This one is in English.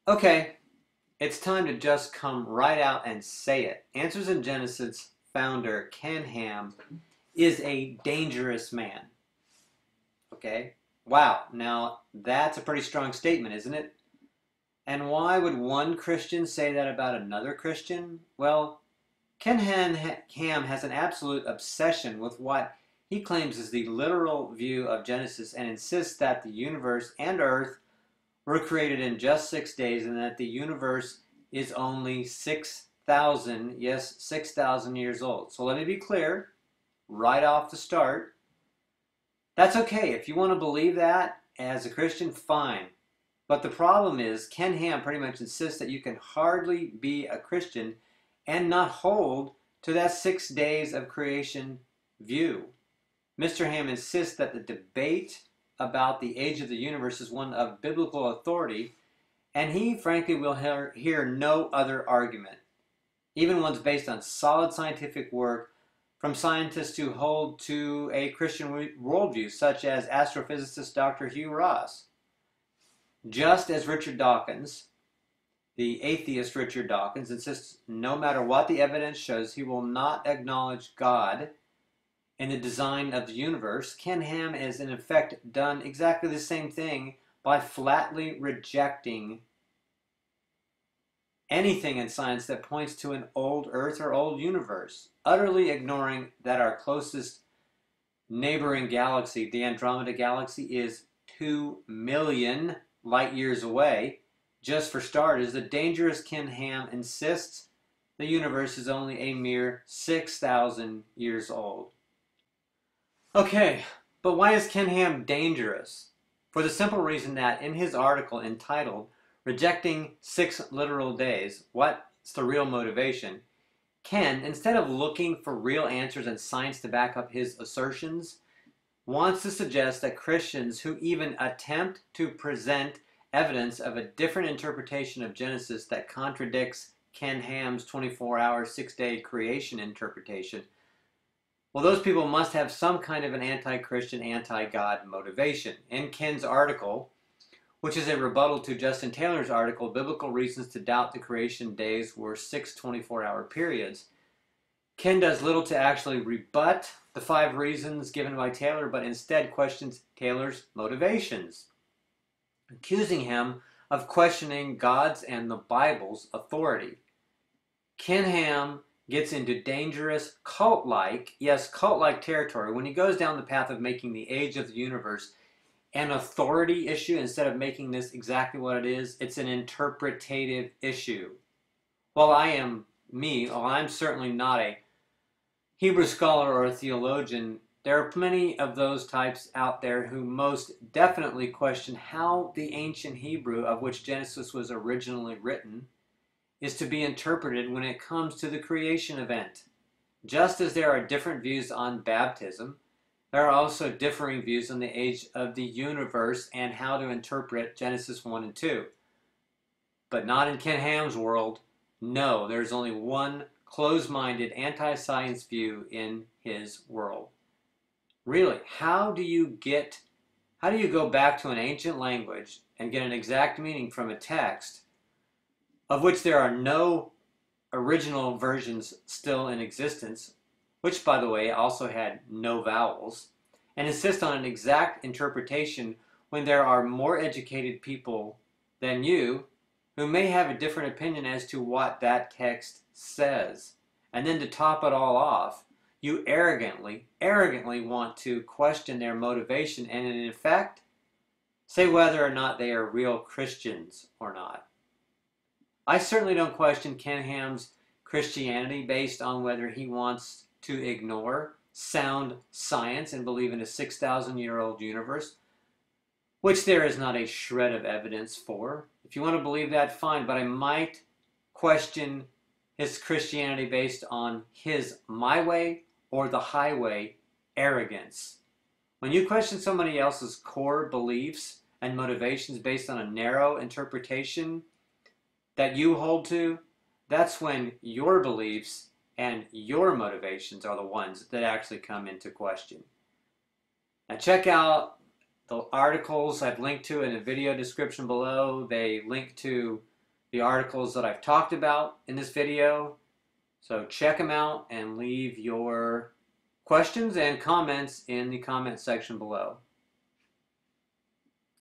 Okay, it's time to just come right out and say it. Answers in Genesis founder Ken Ham is a dangerous man. Okay? Wow, now that's a pretty strong statement, isn't it? And why would one Christian say that about another Christian? Well, Ham has an absolute obsession with what he claims is the literal view of Genesis and insists that the universe and earth were created in just 6 days and that the universe is only 6,000, yes, 6,000 years old. So let me be clear right off the start. That's okay. If you want to believe that as a Christian, fine. But the problem is, Ken Ham pretty much insists that you can hardly be a Christian and not hold to that 6 days of creation view. Mr. Ham insists that the debate about the age of the universe is one of biblical authority, and he frankly will hear no other argument, even ones based on solid scientific work from scientists who hold to a Christian worldview, such as astrophysicist Dr. Hugh Ross. Just as Richard Dawkins, the atheist Richard Dawkins, insists no matter what the evidence shows, he will not acknowledge God in the design of the universe, Ken Ham has in effect done exactly the same thing by flatly rejecting anything in science that points to an old Earth or old universe, utterly ignoring that our closest neighboring galaxy, the Andromeda Galaxy, is 2 million light years away. Just for starters, the dangerous Ken Ham insists the universe is only a mere 6,000 years old. Okay, but why is Ken Ham dangerous? For the simple reason that in his article entitled Rejecting 6 Literal Days, What's the Real Motivation? Ken, instead of looking for real answers and science to back up his assertions, wants to suggest that Christians who even attempt to present evidence of a different interpretation of Genesis that contradicts Ken Ham's 24-hour, 6-day creation interpretation, well, those people must have some kind of an anti-Christian, anti-God motivation. In Ken's article, which is a rebuttal to Justin Taylor's article, Biblical Reasons to Doubt the Creation Days Were 6 24-hour periods, Ken does little to actually rebut the 5 reasons given by Taylor, but instead questions Taylor's motivations, accusing him of questioning God's and the Bible's authority. Ken Ham gets into dangerous cult-like, yes, cult-like territory when he goes down the path of making the age of the universe an authority issue instead of making this exactly what it is. It's an interpretative issue. While I'm certainly not a Hebrew scholar or a theologian, there are plenty of those types out there who most definitely question how the ancient Hebrew of which Genesis was originally written is to be interpreted when it comes to the creation event. Just as there are different views on baptism, there are also differing views on the age of the universe and how to interpret Genesis 1 and 2. But not in Ken Ham's world. No, there's only one closed-minded anti-science view in his world. Really, how do you go back to an ancient language and get an exact meaning from a text of which there are no original versions still in existence, which, by the way, also had no vowels, and insist on an exact interpretation when there are more educated people than you who may have a different opinion as to what that text says? And then to top it all off, you arrogantly want to question their motivation and in effect say whether or not they are real Christians or not. I certainly don't question Ken Ham's Christianity based on whether he wants to ignore sound science and believe in a 6,000-year-old universe, which there is not a shred of evidence for. If you want to believe that, fine, but I might question his Christianity based on his my way or the highway arrogance. When you question somebody else's core beliefs and motivations based on a narrow interpretation that you hold to, that's when your beliefs and your motivations are the ones that actually come into question. Now check out the articles I've linked to in the video description below. They link to the articles that I've talked about in this video. So check them out and leave your questions and comments in the comment section below.